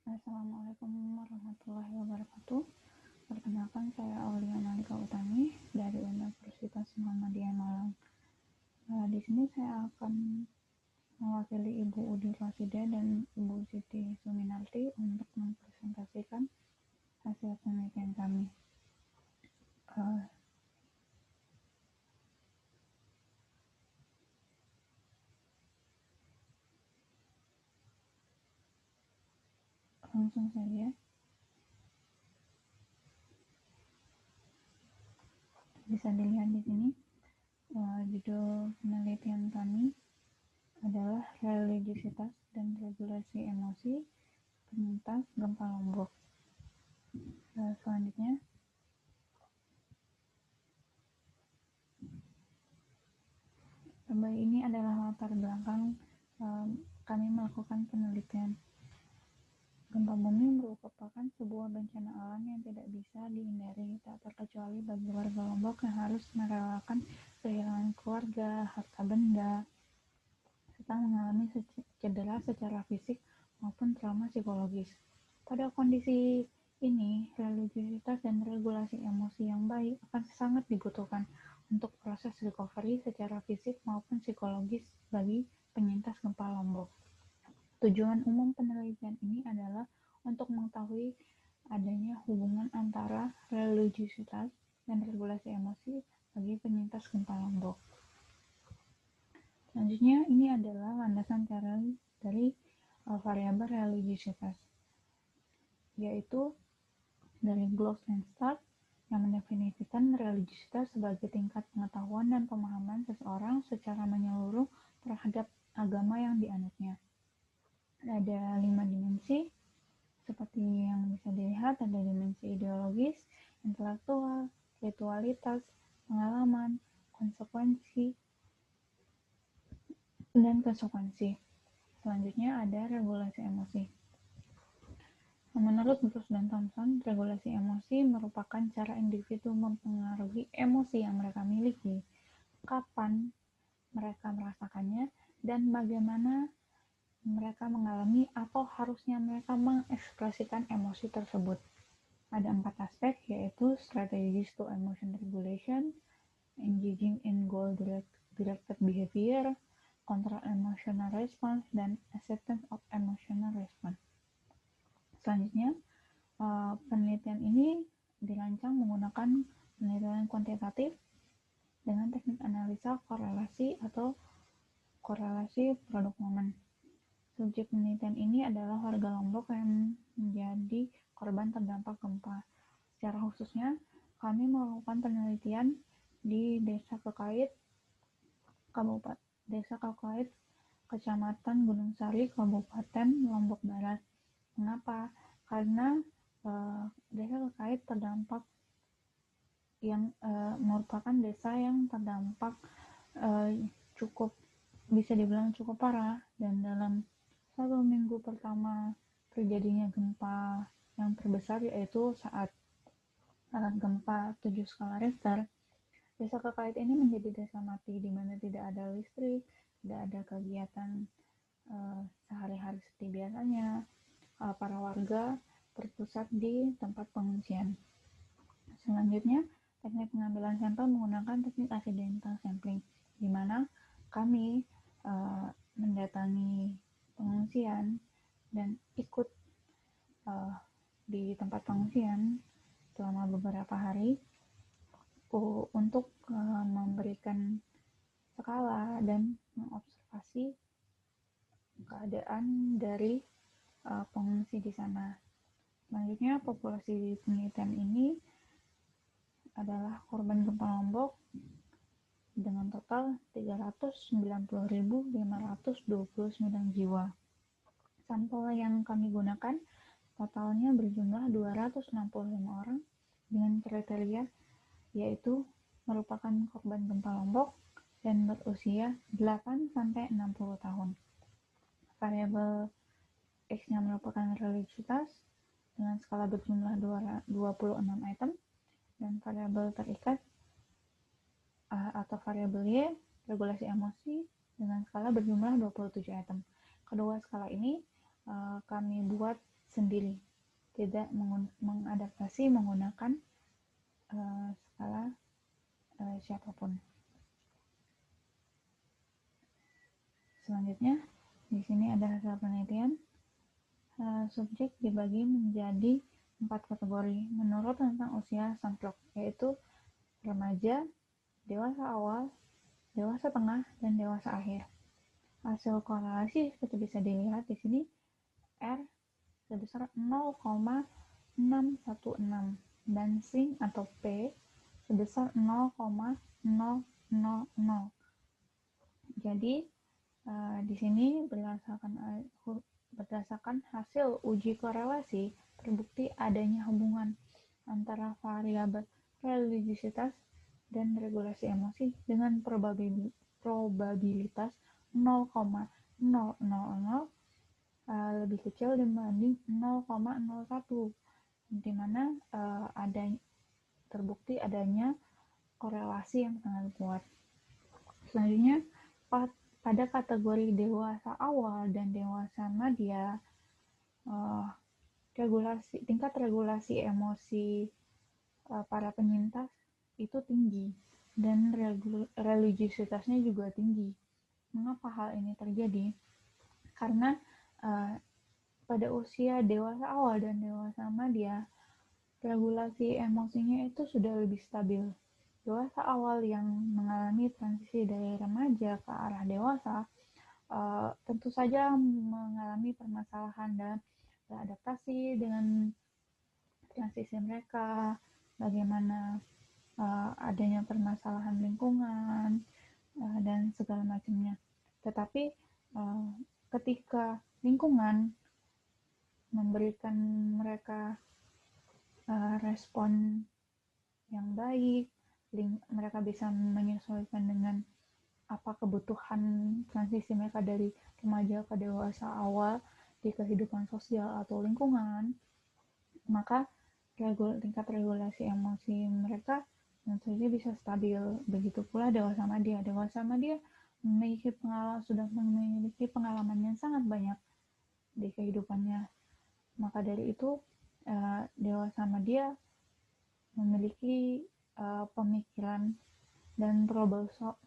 Assalamualaikum warahmatullahi wabarakatuh. Perkenalkan, saya Aulia Malika Utami dari Universitas Muhammadiyah Malang. Di sini saya akan mewakili Ibu Udi Rosida dan Ibu Siti Suminarti untuk mempresentasikan hasil penelitian kami. Langsung saja. Bisa dilihat di sini. Judul penelitian kami adalah religiositas dan regulasi emosi penyintas gempa Lombok. Selanjutnya, ini adalah latar belakang kami melakukan penelitian. Gempa bumi merupakan sebuah bencana alam yang tidak bisa dihindari, tak terkecuali bagi warga Lombok yang harus merelakan kehilangan keluarga, harta benda, serta mengalami cedera secara fisik maupun trauma psikologis. Pada kondisi ini, religiositas dan regulasi emosi yang baik akan sangat dibutuhkan untuk proses recovery secara fisik maupun psikologis bagi penyintas gempa Lombok. Tujuan umum penelitian ini adalah untuk mengetahui adanya hubungan antara religiositas dan regulasi emosi bagi penyintas gempa Lombok. Selanjutnya, ini adalah landasan teori dari variabel religiositas, yaitu dari Gloves and Stark yang mendefinisikan religiositas sebagai tingkat pengetahuan dan pemahaman seseorang secara menyeluruh terhadap agama yang dianutnya. Ada 5 dimensi, seperti yang bisa dilihat. Ada dimensi ideologis, intelektual, ritualitas, pengalaman, konsekuensi, dan konsekuensi. Selanjutnya ada regulasi emosi. Menurut Bruce dan Thompson, regulasi emosi merupakan cara individu mempengaruhi emosi yang mereka miliki, kapan mereka merasakannya, dan bagaimana mereka mengalami atau harusnya mereka mengekspresikan emosi tersebut. Ada 4 aspek, yaitu strategies to emotion regulation, engaging in goal-directed behavior, control emotional response, dan acceptance of emotional response. Selanjutnya, penelitian ini dirancang menggunakan penelitian kuantitatif dengan teknik analisa korelasi atau korelasi produk momen. Subjek penelitian ini adalah warga Lombok yang menjadi korban terdampak gempa. Secara khususnya, kami melakukan penelitian di Desa Kekait, Kecamatan Gunung Sari, Kabupaten Lombok Barat. Mengapa? Karena Desa Kekait terdampak yang merupakan desa yang terdampak cukup bisa dibilang cukup parah, dan dalam 1 minggu pertama terjadinya gempa yang terbesar, yaitu saat gempa 7 skala Richter, Desa Kekait ini menjadi desa mati di mana tidak ada listrik, tidak ada kegiatan sehari-hari seperti biasanya. Para warga berpusat di tempat pengungsian. Selanjutnya, teknik pengambilan sampel menggunakan teknik accidental sampling, di mana kami mendatangi pengungsian dan ikut di tempat pengungsian selama beberapa hari untuk memberikan skala dan mengobservasi keadaan dari pengungsi di sana. Selanjutnya, populasi penelitian ini adalah korban gempa Lombok dengan total 390.529 jiwa. Sampel yang kami gunakan totalnya berjumlah 265 orang dengan kriteria yaitu merupakan korban gempa Lombok dan berusia 8-60 tahun. Variabel X-nya merupakan religiositas dengan skala berjumlah 26 item, dan variabel terikat atau variabel Y regulasi emosi dengan skala berjumlah 27 item. Kedua skala ini kami buat sendiri, tidak mengadaptasi menggunakan skala siapapun. Selanjutnya, di sini ada hasil penelitian. Subjek dibagi menjadi 4 kategori menurut tentang usia Sunblock, yaitu remaja, dewasa awal, dewasa tengah, dan dewasa akhir. Hasil korelasi seperti bisa dilihat di sini, R sebesar 0,616 dan sin atau P sebesar 0,000. Jadi di sini berdasarkan hasil uji korelasi terbukti adanya hubungan antara variabel religiositas dan regulasi emosi dengan probabilitas 0,000 lebih kecil dibanding 0,01, di mana terbukti adanya korelasi yang sangat kuat. Selanjutnya, pada kategori dewasa awal dan dewasa madya, tingkat regulasi emosi para penyintas itu tinggi dan religiositasnya juga tinggi. Mengapa hal ini terjadi? Karena pada usia dewasa awal dan dewasa madya, regulasi emosinya itu sudah lebih stabil. Dewasa awal yang mengalami transisi dari remaja ke arah dewasa tentu saja mengalami permasalahan dalam beradaptasi dengan transisi mereka, bagaimana adanya permasalahan lingkungan dan segala macamnya. Tetapi ketika lingkungan memberikan mereka respon yang baik, mereka bisa menyesuaikan dengan apa kebutuhan transisi mereka dari remaja ke dewasa awal di kehidupan sosial atau lingkungan, maka tingkat regulasi emosi mereka tentu saja bisa stabil. Begitu pula dewasa madya. Dewasa madya sudah memiliki pengalaman yang sangat banyak di kehidupannya. Maka dari itu dewasa madya memiliki pemikiran dan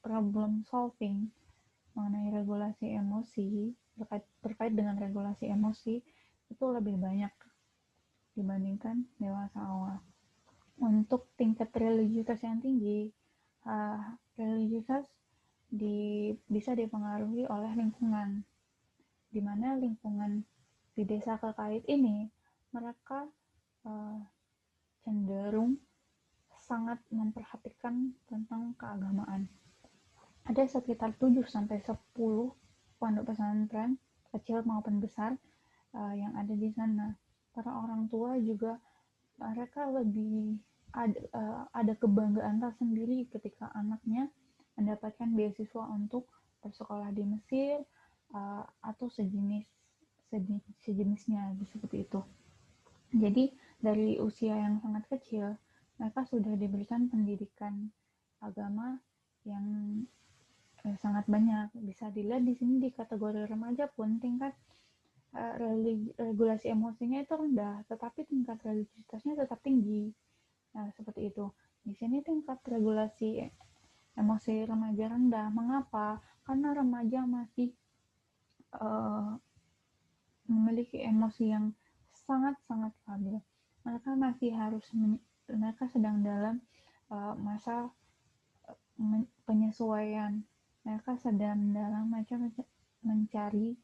problem solving mengenai regulasi emosi, terkait dengan regulasi emosi itu lebih banyak dibandingkan dewasa awal. Untuk tingkat religiositas yang tinggi, religiositas bisa dipengaruhi oleh lingkungan, di mana lingkungan di desa kekait ini mereka cenderung sangat memperhatikan tentang keagamaan. Ada sekitar 7-10 pondok pesantren kecil maupun besar yang ada di sana. Para orang tua juga mereka lebih ada kebanggaan tersendiri ketika anaknya mendapatkan beasiswa untuk bersekolah di Mesir atau sejenisnya seperti itu. Jadi dari usia yang sangat kecil mereka sudah diberikan pendidikan agama yang sangat banyak. Bisa dilihat di sini di kategori remaja pun tingkat regulasi emosinya itu rendah, tetapi tingkat religiositasnya tetap tinggi. Nah, seperti itu. Di sini tingkat regulasi emosi remaja rendah. Mengapa? Karena remaja masih memiliki emosi yang sangat-sangat stabil. Mereka sedang dalam masa penyesuaian. Mereka sedang dalam macam mencari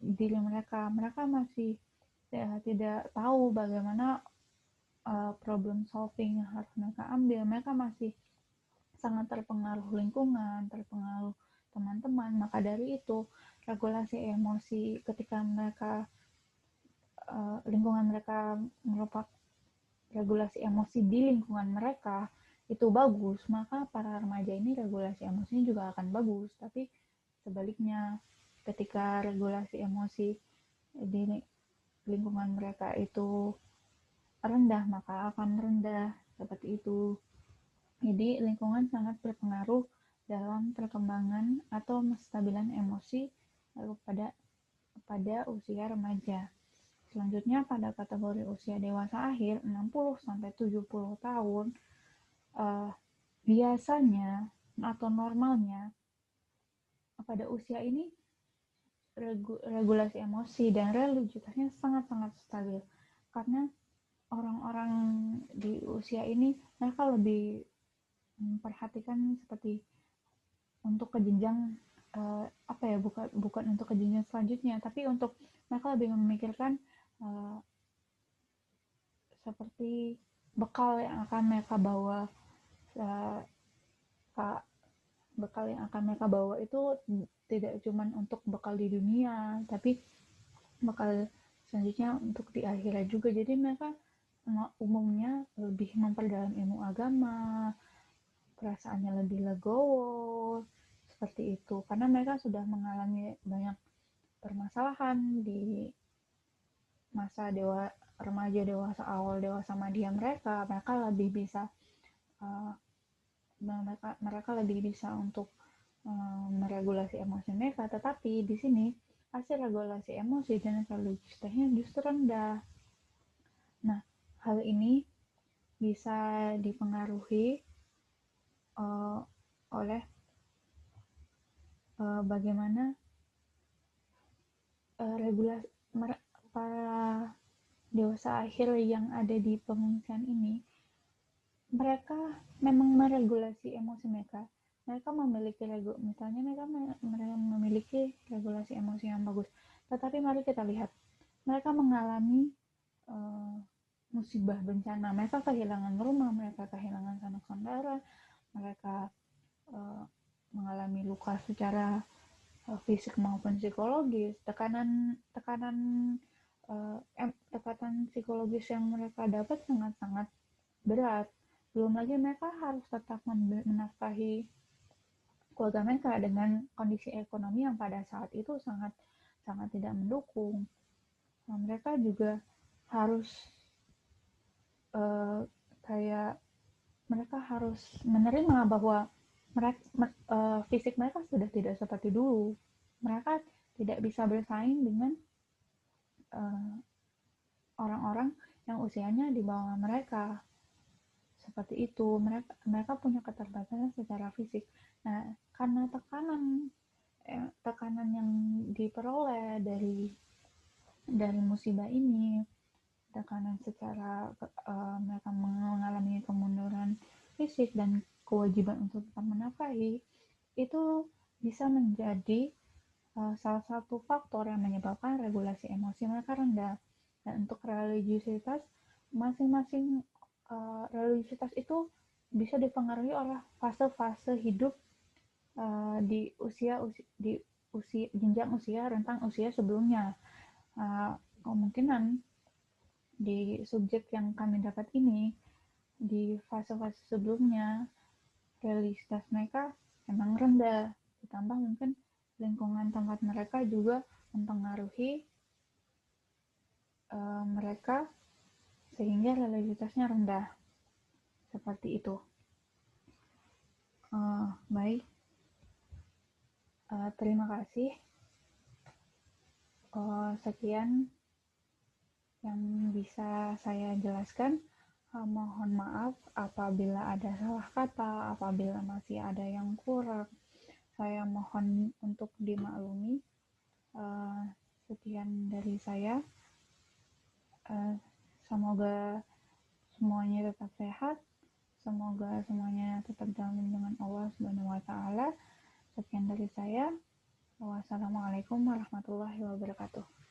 diri mereka. Mereka masih tidak tahu bagaimana problem solving yang harus mereka ambil. Mereka masih sangat terpengaruh lingkungan, terpengaruh teman-teman. Maka dari itu, regulasi emosi ketika lingkungan mereka merupakan regulasi emosi di lingkungan mereka itu bagus, maka para remaja ini regulasi emosinya juga akan bagus. Tapi sebaliknya, ketika regulasi emosi di lingkungan mereka itu rendah, maka akan rendah seperti itu. Jadi lingkungan sangat berpengaruh dalam perkembangan atau kestabilan emosi pada usia remaja. Selanjutnya pada kategori usia dewasa akhir 60-70 tahun, biasanya atau normalnya pada usia ini regulasi emosi dan religiusitasnya sangat-sangat stabil, karena orang-orang di usia ini mereka lebih memperhatikan seperti untuk ke jenjang bukan untuk ke jenjang selanjutnya, tapi untuk mereka lebih memikirkan seperti bekal yang akan mereka bawa. Bekal yang akan mereka bawa itu tidak cuma untuk bekal di dunia, tapi bekal selanjutnya untuk di akhirat juga. Jadi mereka umumnya lebih memperdalam ilmu agama, perasaannya lebih legowo, seperti itu, karena mereka sudah mengalami banyak permasalahan di masa remaja, dewasa, awal dewasa, madya mereka lebih bisa mereka lebih bisa untuk meregulasi emosi mereka. Tetapi di sini hasil regulasi emosi dan religiusitasnya justru rendah. Nah, hal ini bisa dipengaruhi oleh bagaimana regulasi para dewasa akhir yang ada di pengungsian ini. Mereka memang meregulasi emosi mereka. Mereka memiliki misalnya mereka memiliki regulasi emosi yang bagus. Tetapi mari kita lihat, mereka mengalami musibah bencana. Mereka kehilangan rumah, mereka kehilangan sanak saudara, mereka mengalami luka secara fisik maupun psikologis. Tekanan psikologis yang mereka dapat sangat-sangat berat. Belum lagi mereka harus tetap menafkahi keluarga mereka dengan kondisi ekonomi yang pada saat itu sangat tidak mendukung. Nah, mereka juga harus mereka harus menerima bahwa fisik mereka sudah tidak seperti dulu. Mereka tidak bisa bersaing dengan orang-orang yang usianya di bawah mereka. Seperti itu, mereka punya keterbatasan secara fisik. Nah, karena tekanan yang diperoleh dari musibah ini, tekanan secara mereka mengalami kemunduran fisik dan kewajiban untuk tetap menafkahi, itu bisa menjadi salah satu faktor yang menyebabkan regulasi emosi mereka rendah. Dan untuk religiusitas, masing-masing religiusitas itu bisa dipengaruhi oleh fase-fase hidup di jenjang usia rentang usia sebelumnya. Kemungkinan di subjek yang kami dapat ini, di fase-fase sebelumnya religiusitas mereka memang rendah, ditambah mungkin lingkungan tempat mereka juga mempengaruhi mereka sehingga religiusitasnya rendah. Seperti itu. Baik, terima kasih. Sekian yang bisa saya jelaskan. Mohon maaf apabila ada salah kata, apabila masih ada yang kurang. Saya mohon untuk dimaklumi. Sekian dari saya. Semoga semuanya tetap sehat. Semoga semuanya tetap dalam lindungan Allah Subhanahu wa taala. Sekian dari saya. Wassalamualaikum warahmatullahi wabarakatuh.